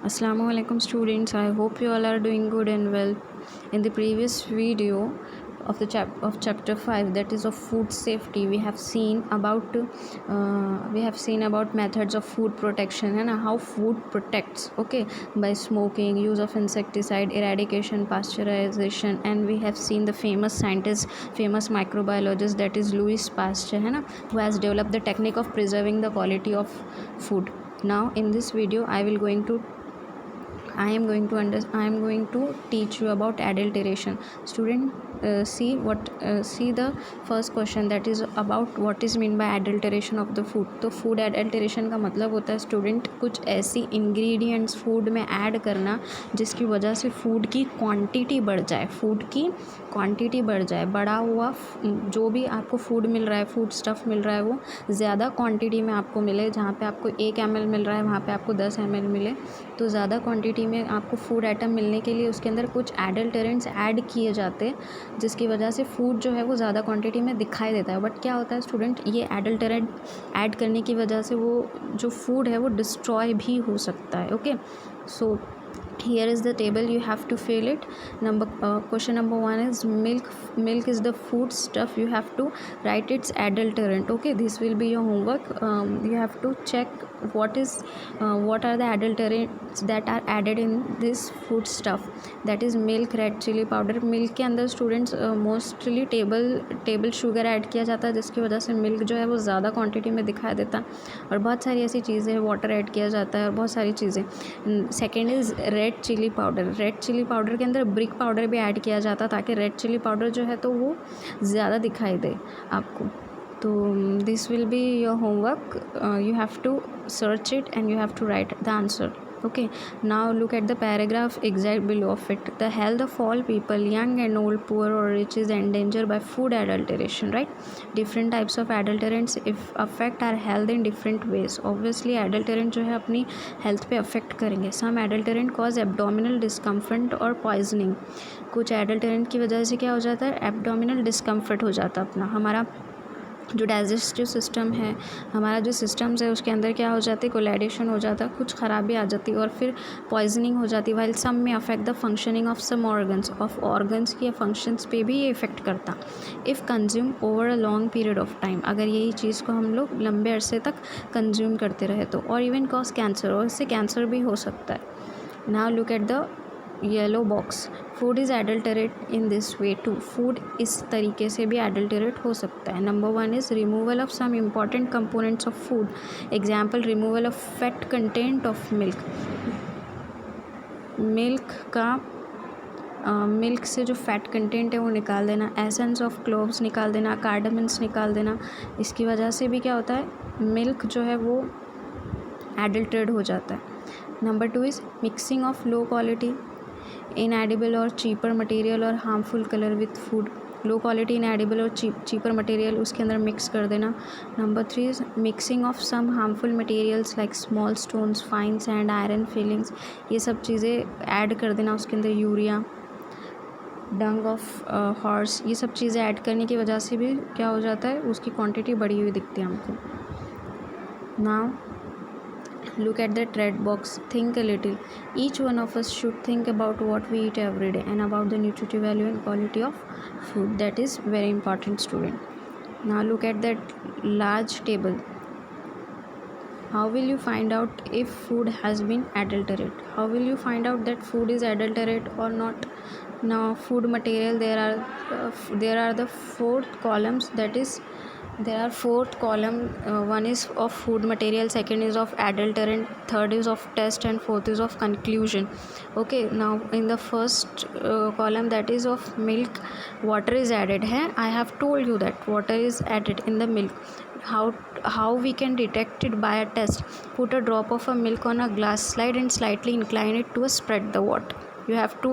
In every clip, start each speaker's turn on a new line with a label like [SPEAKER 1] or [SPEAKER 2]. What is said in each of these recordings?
[SPEAKER 1] Assalamualaikum students, I hope you all are doing good and well. In the previous video of the chapter 5, that is of food safety, we have seen about methods of food protection and how food protects, okay, by smoking, use of insecticide, eradication, pasteurization. And we have seen the famous microbiologist, that is Louis Pasteur, who has developed the technique of preserving the quality of food. Now in this video I am going to teach you about adulteration. Student, see the first question, that is about what is mean by adulteration of the food. तो food adulteration का मतलब होता है student कुछ ऐसी ingredients food में add करना जिसकी वजह से फूड की क्वांटिटी बढ़ जाए, बढ़ा हुआ जो भी आपको फूड मिल रहा है, फूड स्टफ़ मिल रहा है, वो ज़्यादा क्वांटिटी में आपको मिले. जहाँ पे आपको 1 ml मिल रहा है वहाँ पे आपको 10 ml मिले. तो ज़्यादा क्वांटिटी में आपको फूड आइटम मिलने के लिए उसके अंदर कुछ एडल्टेरेंट्स ऐड किए जाते हैं जिसकी वजह से फूड जो है वो ज़्यादा क्वांटिटी में दिखाई देता है. बट क्या होता है स्टूडेंट, ये एडल्टेरेंट ऐड करने की वजह से वो जो फूड है वो डिस्ट्रॉय भी हो सकता है. Okay, so here is the table, you have to fill it. Question number 1 is milk is the food stuff, you have to write its adulterant. Okay, this will be your homework. You have to check what are the adulterants that are added in this food stuff. That is milk, red chili powder. milk के अंदर students mostly table sugar add किया जाता है जिसकी वजह से milk जो है वो ज़्यादा क्वांटिटी में दिखाई देता है. और बहुत सारी ऐसी चीज़ें हैं, वाटर ऐड किया जाता है और बहुत सारी चीज़ें. Second is red chilli powder के अंदर ब्रिक पाउडर भी ऐड किया जाता ताकि रेड चिली पाउडर जो है तो वो ज़्यादा दिखाई दे आपको. तो this will be your homework. You have to search it and you have to write the answer. Okay, now look at the paragraph exact below of it. The health of all people, young and old, poor or rich, is endangered by food adulteration, right? Different types of adulterants affect our health in different ways. Obviously adulterant जो है अपनी health पे affect करेंगे. Some adulterant cause abdominal discomfort or poisoning. कुछ adulterant की वजह से क्या हो जाता है, abdominal discomfort हो जाता है अपना. हमारा जो डाइजेस्टिव सिस्टम है, हमारा जो सिस्टम्स है उसके अंदर क्या हो जाती है, कोलाइडेशन हो जाता है, कुछ खराबी आ जाती है और फिर पॉइजनिंग हो जाती है. वाइल सम में affect the functioning of some organs की फंक्शंस पे भी ये इफ़ेक्ट करता. If consume over a long period of time, अगर यही चीज़ को हम लोग लंबे अरसे तक कंज्यूम करते रहे तो. और इवन कॉज कैंसर, और इससे कैंसर भी हो सकता है. Now look at the yellow box. Food is adulterate in this way too. Food इस तरीके से भी एडल्टरेट हो सकता है. Number 1 is removal of some important components of food. Example, removal of fat content of milk से जो fat content है वो निकाल देना. एसेंस ऑफ क्लोव्स निकाल देना, कार्डामन्स निकाल देना. इसकी वजह से भी क्या होता है, मिल्क जो है वो एडल्टरेट हो जाता है. Number 2 is mixing of low quality inedible और चीपर मटेरियल और harmful colour with food. Low quality inedible और चीपर मटेरियल उसके अंदर मिक्स कर देना. Number 3 is mixing of some harmful materials like small stones, fine sand, iron filings. ये सब चीज़ें ऐड कर देना उसके अंदर. यूरिया, डंग ऑफ हॉर्स, ये सब चीज़ें ऐड करने की वजह से भी क्या हो जाता है, उसकी क्वान्टिटी बढ़ी हुई दिखती है हमको. Now look at that red box. Think a little. Each one of us should think about what we eat every day and about the nutritive value and quality of food. That is very important, student. Now look at that large table. How will you find out if food has been adulterated? How will you find out that food is adulterated or not? Now food material, there are the 4 columns. That is, there are 4 column. One is of food material, second is of adulterant, third is of test, and fourth is of conclusion. Okay, now in the first column, that is of milk, water is added है. I have told you that water is added in the milk. How we can detect it? By a test. Put a drop of a milk on a glass slide and slightly incline it to spread the water. You have to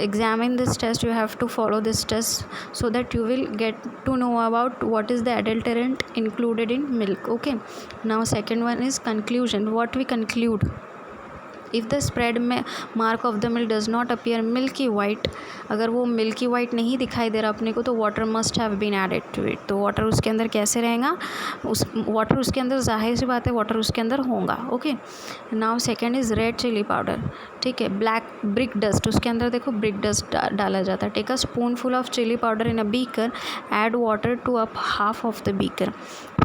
[SPEAKER 1] examine this test, you have to follow this test so that you will get to know about what is the adulterant included in milk. Okay, now second one is conclusion. What we conclude, if the spread में mark of the milk does not appear milky white, अगर वो milky white नहीं दिखाई दे रहा अपने को तो water must have been added to it, तो वाटर उसके अंदर कैसे रहेगा, उस वाटर उसके अंदर, जाहिर सी बात है वाटर उसके अंदर होगा। Okay, now second is red chilli powder, ठीक है। ब्लैक ब्रिक डस्ट, उसके अंदर देखो ब्रिक डस्ट डाला जाता है। Take a spoon full of chilli powder in a beaker, add water to up half of the beaker,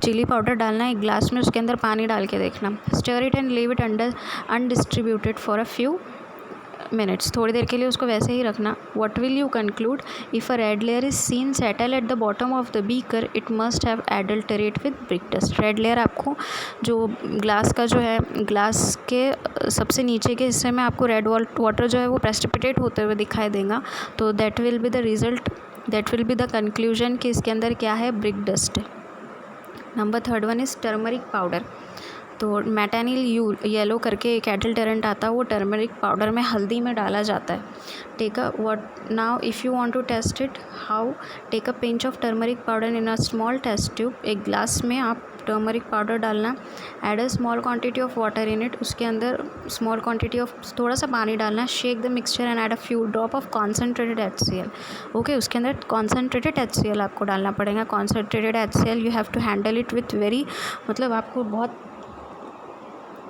[SPEAKER 1] chilli powder डालना है एक ग्लास में, उसके अंदर पानी डाल के देखना। Stir it and leave it under undistributed for a few minutes, थोड़ी देर के लिए उसको वैसे ही रखना। What will you conclude, if a red layer is seen settle at the bottom of the beaker it must have adulterate with brick dust. Red layer आपको जो ग्लास का जो है, ग्लास के सबसे नीचे के हिस्से में आपको रेड वाटर जो है वो प्रेसिपिटेट होते हुए दिखाई देगा, तो that will be the result, that will be the conclusion कि इसके अंदर क्या है, ब्रिक डस्ट है। Number third one is turmeric powder, तो मेटानिल येलो करके एक एडल्टरेंट आता है, वो टर्मरिक पाउडर में हल्दी में डाला जाता है। Take a what now if you want to test it how, take a pinch of turmeric powder in a small test tube, एक ग्लास में आप टर्मरिक पाउडर डालना, add a small quantity of water in it, उसके अंदर small quantity of थोड़ा सा पानी डालना, shake the mixture and add a few drop of concentrated HCl। Okay, उसके अंदर कॉन्सेंट्रेटेड HCl आपको डालना पड़ेगा। Concentrated HCl you have to handle it with very, मतलब आपको बहुत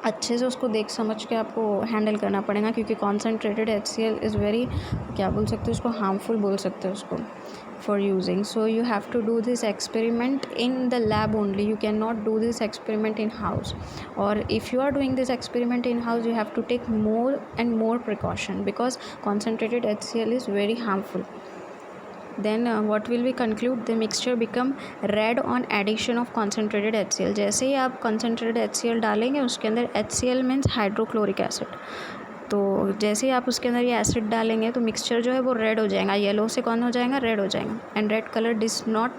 [SPEAKER 1] अच्छे से उसको देख समझ के आपको हैंडल करना पड़ेगा, क्योंकि कॉन्सेंट्रेटेड HCl इज़ वेरी, क्या बोल सकते हो उसको, हार्मफुल बोल सकते हो उसको for using. So you have to do this experiment in the lab only, you cannot do this experiment in house, or if you are doing this experiment in house you have to take more and more precaution because concentrated HCl is very harmful. Then what will we conclude, the mixture become red on addition of concentrated HCl। जैसे ही आप concentrated HCl डालेंगे उसके अंदर, HCl means hydrochloric acid, तो जैसे ही आप उसके अंदर ये एसिड डालेंगे तो मिक्सचर जो है वो रेड हो जाएगा, येलो से कौन हो जाएगा, रेड हो जाएगा। And red colour does not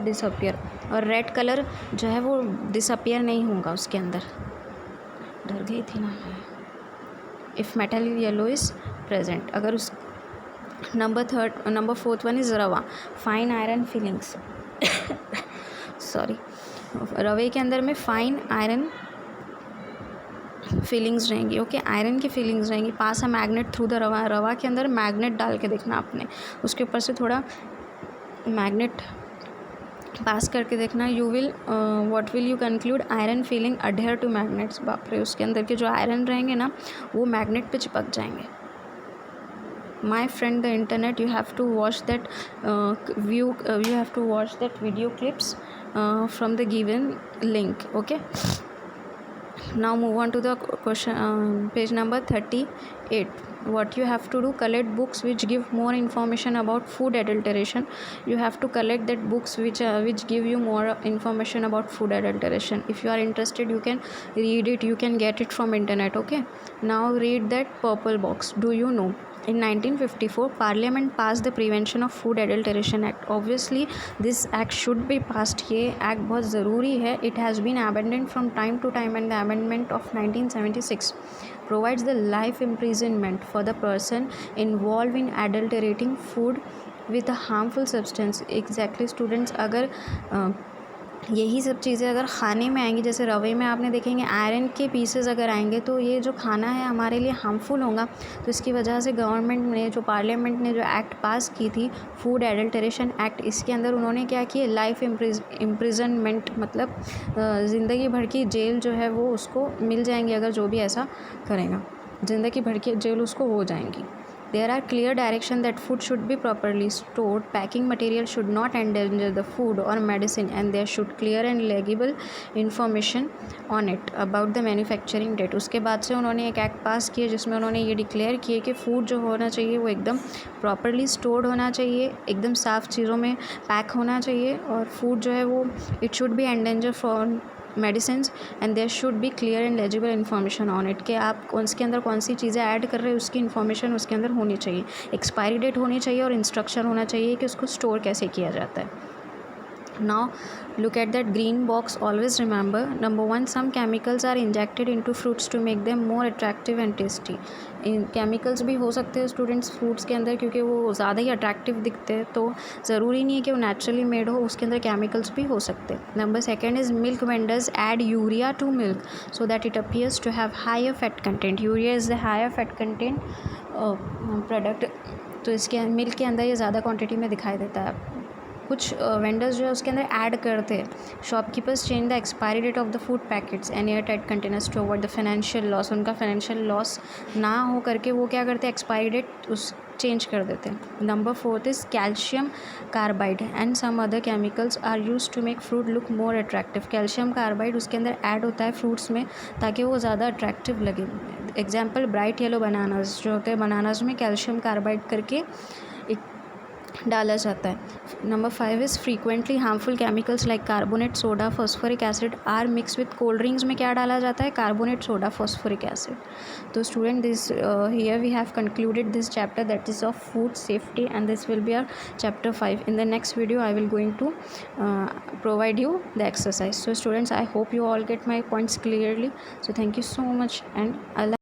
[SPEAKER 1] disappear, और रेड कलर जो है वो डिसअपियर नहीं होगा उसके अंदर, डर गई थी ना। If metal yellow is present, अगर उस नंबर फोर्थ वन इज़ रवा, फाइन आयरन फिलिंग्स सॉरी, रवे के अंदर में फाइन आयरन फीलिंग्स रहेंगी। ओके, आयरन की फीलिंग्स रहेंगी। पास अ मैग्नेट थ्रू द रवा, रवा के अंदर मैग्नेट डाल के देखना आपने, उसके ऊपर से थोड़ा मैग्नेट पास करके देखना। You will what will you conclude, iron feeling adhere two magnets. बाप रे, उसके अंदर के जो आयरन रहेंगे ना वो मैग्नेट पे चिपक जाएंगे। My friend the internet, you have to watch that you have to watch that video clips from the given link. Okay, now move on to the question, page number 38. What you have to do, collect books which give more information about food adulteration. You have to collect that books which give you more information about food adulteration. If you are interested you can read it, you can get it from internet. Okay, now read that purple box. Do you know, in 1954 Parliament passed the Prevention of Food Adulteration Act. Obviously this act should be passed, ये act बहुत ज़रूरी है. It has been amended from time to time, and the amendment of 1976 provides the life imprisonment for the person involved in adulterating food with a harmful substance. Exactly students, अगर यही सब चीज़ें अगर खाने में आएंगी, जैसे रवे में आपने देखेंगे आयरन के पीसेस अगर आएंगे तो ये जो खाना है हमारे लिए हार्मफुल होगा. तो इसकी वजह से गवर्नमेंट ने, जो पार्लियामेंट ने जो एक्ट पास की थी, फूड एडल्टरेशन एक्ट, इसके अंदर उन्होंने क्या किया, लाइफ इम्प्रिजनमेंट, मतलब ज़िंदगी भर की जेल जो है वो उसको मिल जाएंगी अगर जो भी ऐसा करेगा, ज़िंदगी भर की जेल उसको हो जाएंगी. There are clear direction that food should be properly stored, packing material should not endanger the food or medicine, and there should clear and legible information on it about the manufacturing date. उसके बाद से उन्होंने एक act पास किया जिसमें उन्होंने ये declare किए कि फ़ूड जो होना चाहिए वो एकदम प्रॉपरली स्टोर्ड होना चाहिए, एकदम साफ़ चीज़ों में पैक होना चाहिए, और फूड जो है वो it should be endanger for medicines, and there should be clear and legible information on it, कि आप उसके अंदर कौन सी चीज़ें ऐड कर रहे हैं उसकी इन्फॉर्मेशन उसके अंदर होनी चाहिए, एक्सपायरी डेट होनी चाहिए और इंस्ट्रक्शन होना चाहिए कि उसको स्टोर कैसे किया जाता है. Now look at that green box. Always remember, number one, some chemicals are injected into fruits to make them more attractive and tasty. In chemicals भी हो सकते हैं स्टूडेंट्स फ्रूट्स के अंदर, क्योंकि वो ज़्यादा ही अट्रैक्टिव दिखते हैं, तो ज़रूरी नहीं है कि वो नेचुरली मेड हो, उसके अंदर केमिकल्स भी हो सकते हैं. Number second is milk vendors add urea to milk so that it appears to have higher fat content. Urea is the higher fat content product, तो इसके मिल्क के अंदर ये ज़्यादा क्वान्टिटी में दिखाई देता है. कुछ वेंडर्स जो है उसके अंदर ऐड करते हैं. Shopkeepers change the expiry date of the food packets and air tight containers to avoid the financial loss. उनका फाइनेंशियल लॉस ना हो करके वो क्या करते हैं, एक्सपायरी डेट उस चेंज कर देते हैं. Number fourth is calcium carbide and some other chemicals are use to make fruit look more attractive. Calcium carbide उसके अंदर ऐड होता है फ्रूट्स में ताकि वो ज़्यादा अट्रैक्टिव लगे. एग्जाम्पल ब्राइट येलो बनानास जो होते हैं, बनानास में कैल्शियम कार्बाइड करके एक डाला जाता है. Number 5 is frequently harmful chemicals like carbonate soda phosphoric acid are mix with cold drinks में क्या डाला जाता है, कार्बोनेट सोडा फॉस्फोरिक एसिड. तो student this here we have concluded this chapter that is of food safety and this will be our chapter 5. In the next video I will going to provide you the exercise. So students, I hope you all get my points clearly. So thank you so much and Allah